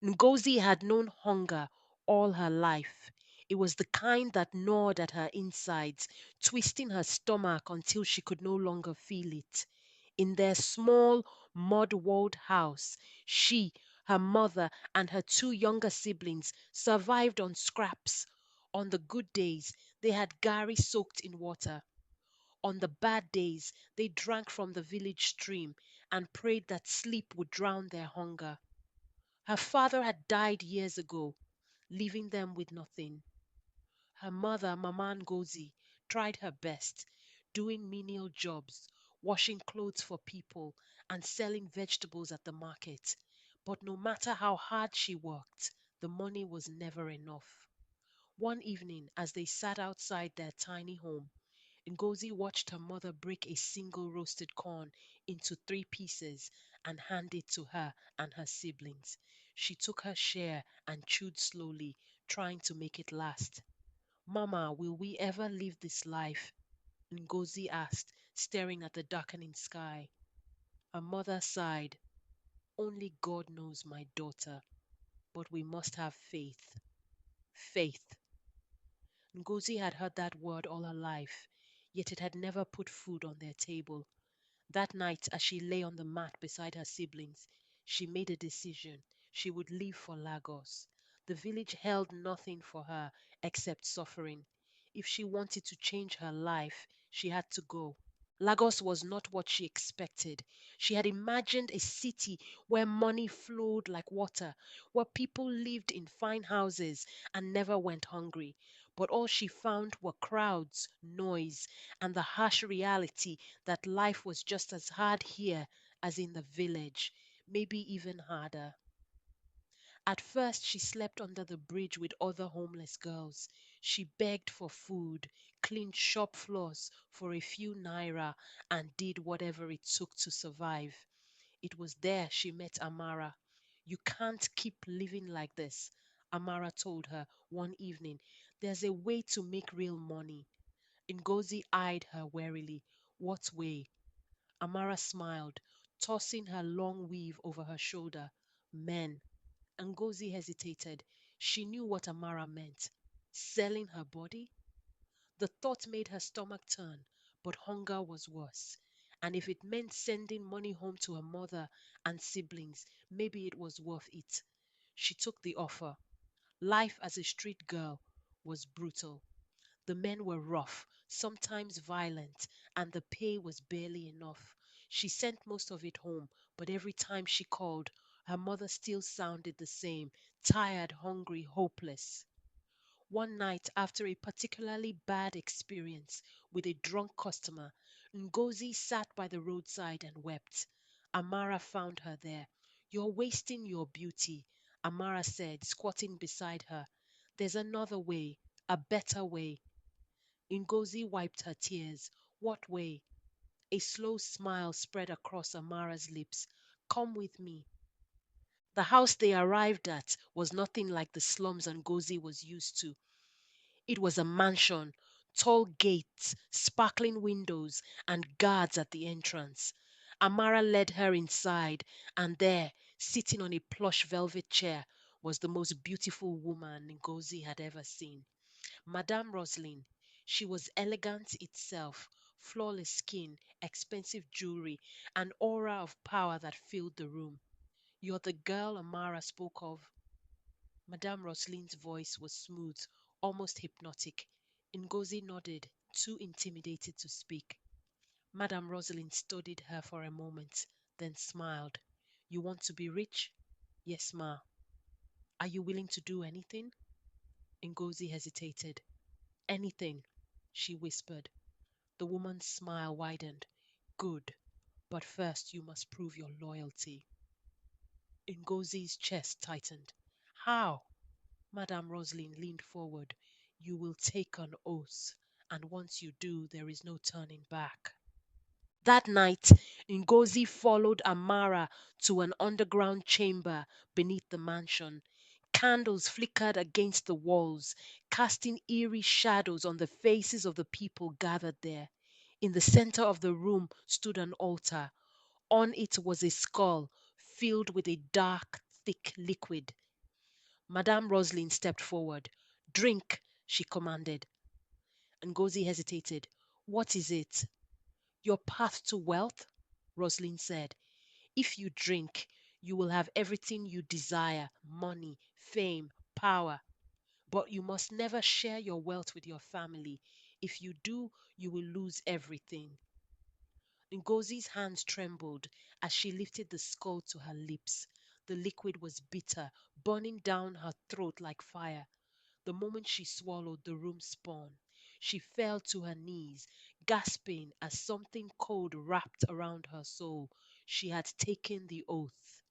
Ngozi had known hunger all her life. It was the kind that gnawed at her insides, twisting her stomach until she could no longer feel it. In their small, mud walled house, she, her mother, and her two younger siblings survived on scraps. On the good days, they had gari soaked in water. On the bad days, they drank from the village stream and prayed that sleep would drown their hunger. Her father had died years ago, leaving them with nothing. Her mother, Mama Ngozi, tried her best, doing menial jobs, washing clothes for people, and selling vegetables at the market. But no matter how hard she worked, the money was never enough. One evening, as they sat outside their tiny home, Ngozi watched her mother break a single roasted corn into three pieces and hand it to her and her siblings. She took her share and chewed slowly, trying to make it last. Mama, will we ever live this life? Ngozi asked, staring at the darkening sky. Her mother sighed. Only God knows, my daughter, but we must have faith. Faith. Ngozi had heard that word all her life, yet it had never put food on their table. That night, as she lay on the mat beside her siblings, she made a decision. She would leave for Lagos. The village held nothing for her except suffering. If she wanted to change her life, she had to go. Lagos was not what she expected. She had imagined a city where money flowed like water, where people lived in fine houses and never went hungry. But all she found were crowds, noise, and the harsh reality that life was just as hard here as in the village, maybe even harder. At first, she slept under the bridge with other homeless girls. She begged for food, cleaned shop floors for a few naira, and did whatever it took to survive. It was there she met Amara. You can't keep living like this, Amara told her one evening. There's a way to make real money. Ngozi eyed her warily. What way? Amara smiled, tossing her long weave over her shoulder. Men. Ngozi hesitated. She knew what Amara meant. Selling her body? The thought made her stomach turn, but hunger was worse. And if it meant sending money home to her mother and siblings, maybe it was worth it. She took the offer. Life as a street girl was brutal. The men were rough, sometimes violent, and the pay was barely enough. She sent most of it home, but every time she called, her mother still sounded the same: tired, hungry, hopeless. One night, after a particularly bad experience with a drunk customer, Ngozi sat by the roadside and wept. Amara found her there. You're wasting your beauty, Amara said, squatting beside her. There's another way, a better way. Ngozi wiped her tears. What way? A slow smile spread across Amara's lips. Come with me. The house they arrived at was nothing like the slums Ngozi was used to. It was a mansion, tall gates, sparkling windows, and guards at the entrance. Amara led her inside, and there, sitting on a plush velvet chair, was the most beautiful woman Ngozi had ever seen. Madame Roslin. She was elegance itself, flawless skin, expensive jewelry, an aura of power that filled the room. You're the girl Amara spoke of. Madame Roslin's voice was smooth, almost hypnotic. Ngozi nodded, too intimidated to speak. Madame Roslin studied her for a moment, then smiled. You want to be rich? Yes, ma. Are you willing to do anything? Ngozi hesitated. Anything, she whispered. The woman's smile widened. Good, but first you must prove your loyalty. Ngozi's chest tightened. How? Madame Roslin leaned forward. You will take an oath, and once you do, there is no turning back. That night, Ngozi followed Amara to an underground chamber beneath the mansion. Candles flickered against the walls, casting eerie shadows on the faces of the people gathered there. In the center of the room stood an altar. On it was a skull filled with a dark, thick liquid. Madame Roslin stepped forward. Drink, she commanded. Ngozi hesitated. What is it? Your path to wealth? Roslin said. If you drink, you will have everything you desire: money, fame, power. But you must never share your wealth with your family. If you do, you will lose everything. Ngozi's hands trembled as she lifted the skull to her lips. The liquid was bitter, burning down her throat like fire. The moment she swallowed, the room spun. She fell to her knees, gasping as something cold wrapped around her soul. She had taken the oath,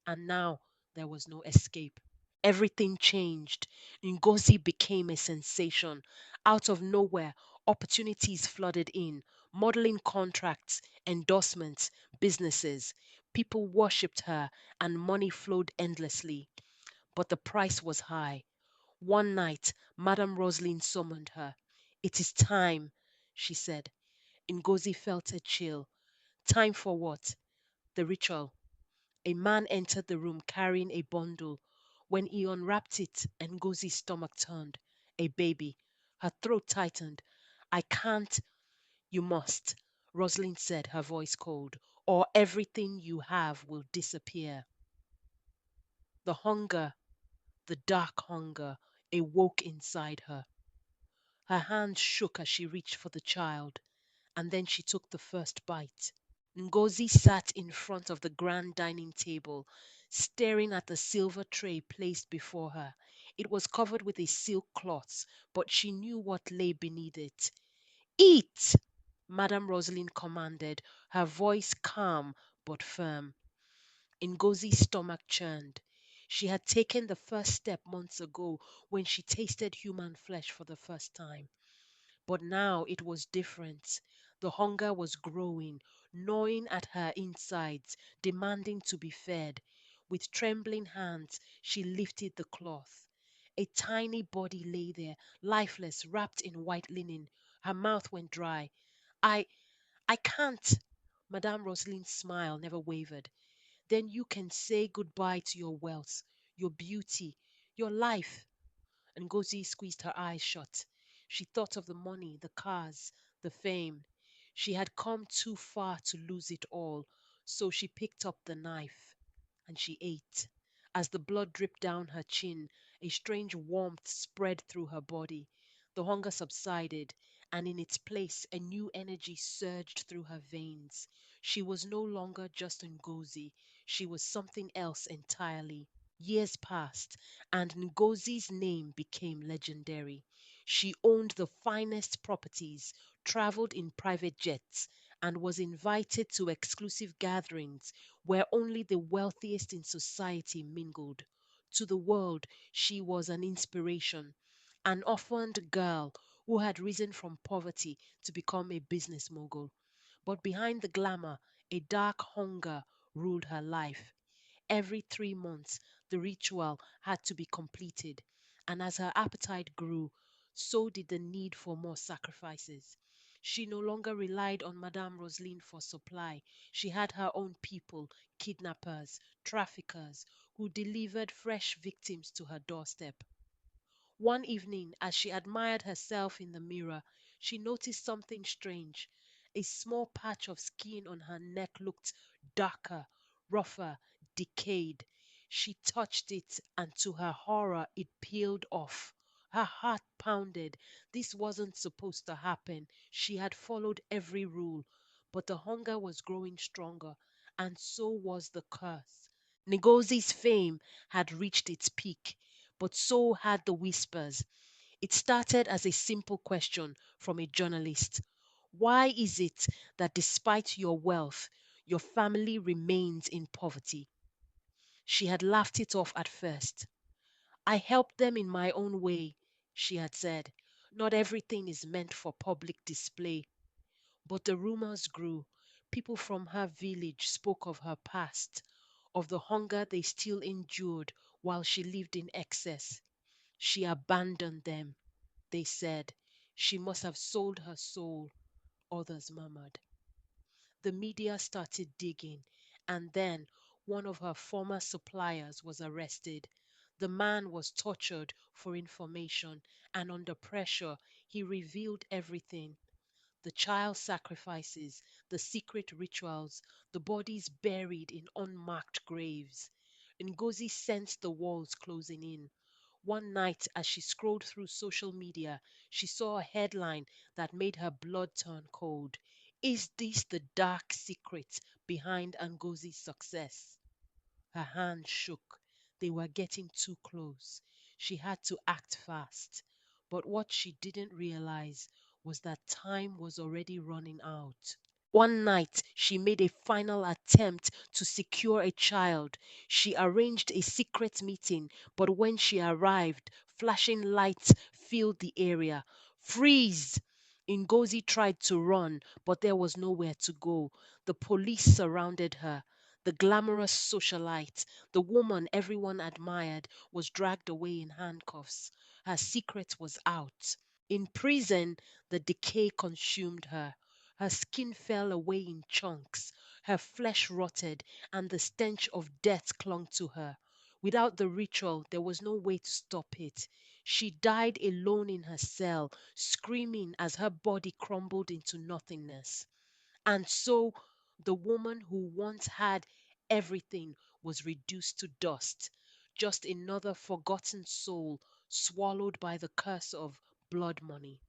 and now there was no escape. Everything changed. Ngozi became a sensation. Out of nowhere, opportunities flooded in: modeling contracts, endorsements, businesses. People worshipped her, and money flowed endlessly. But the price was high. One night, Madame Roslin summoned her. It is time, she said. Ngozi felt a chill. Time for what? The ritual. A man entered the room carrying a bundle. When he unwrapped it, Ngozi's stomach turned. A baby. Her throat tightened. I can't. You must, Roslin said, her voice cold, or everything you have will disappear. The hunger, the dark hunger, awoke inside her. Her hands shook as she reached for the child, and then she took the first bite. Ngozi sat in front of the grand dining table, staring at the silver tray placed before her. It was covered with a silk cloth, but she knew what lay beneath it. Eat! Madame Rosaline commanded, her voice calm but firm. Ngozi's stomach churned. She had taken the first step months ago when she tasted human flesh for the first time. But now it was different. The hunger was growing, gnawing at her insides, demanding to be fed. With trembling hands, she lifted the cloth. A tiny body lay there, lifeless, wrapped in white linen. Her mouth went dry. I, I can't. Madame Rosaline's smile never wavered. Then you can say goodbye to your wealth, your beauty, your life. Ngozi squeezed her eyes shut. She thought of the money, the cars, the fame. She had come too far to lose it all, so she picked up the knife and she ate. As the blood dripped down her chin, a strange warmth spread through her body. The hunger subsided, and in its place, a new energy surged through her veins. She was no longer just Ngozi, she was something else entirely. Years passed, and Ngozi's name became legendary. She owned the finest properties, traveled in private jets, and was invited to exclusive gatherings where only the wealthiest in society mingled. To the world, she was an inspiration, an orphaned girl who had risen from poverty to become a business mogul. But behind the glamour, a dark hunger ruled her life. Every 3 months, the ritual had to be completed, and as her appetite grew, so did the need for more sacrifices. She no longer relied on Madame Rosaline for supply. She had her own people, kidnappers, traffickers, who delivered fresh victims to her doorstep. One evening, as she admired herself in the mirror, she noticed something strange. A small patch of skin on her neck looked darker, rougher, decayed. She touched it, and to her horror, it peeled off. Her heart pounded. This wasn't supposed to happen. She had followed every rule, but the hunger was growing stronger, and so was the curse. Ngozi's fame had reached its peak, but so had the whispers. It started as a simple question from a journalist. Why is it that despite your wealth, your family remains in poverty? She had laughed it off at first. I helped them in my own way, she had said. Not everything is meant for public display. But the rumors grew. People from her village spoke of her past, of the hunger they still endured while she lived in excess. She abandoned them, they said. She must have sold her soul, others murmured. The media started digging, and then one of her former suppliers was arrested. The man was tortured for information, and under pressure, he revealed everything: the child sacrifices, the secret rituals, the bodies buried in unmarked graves. Ngozi sensed the walls closing in. One night, as she scrolled through social media, she saw a headline that made her blood turn cold. Is this the dark secret behind Ngozi's success? Her hands shook. They were getting too close. She had to act fast. But what she didn't realize was that time was already running out. One night, she made a final attempt to secure a child. She arranged a secret meeting, but when she arrived, flashing lights filled the area. Freeze! Ngozi tried to run, but there was nowhere to go. The police surrounded her. The glamorous socialite, the woman everyone admired, was dragged away in handcuffs. Her secret was out. In prison, the decay consumed her. Her skin fell away in chunks, her flesh rotted, and the stench of death clung to her. Without the ritual, there was no way to stop it. She died alone in her cell, screaming as her body crumbled into nothingness. And so, the woman who once had everything was reduced to dust, just another forgotten soul swallowed by the curse of blood money.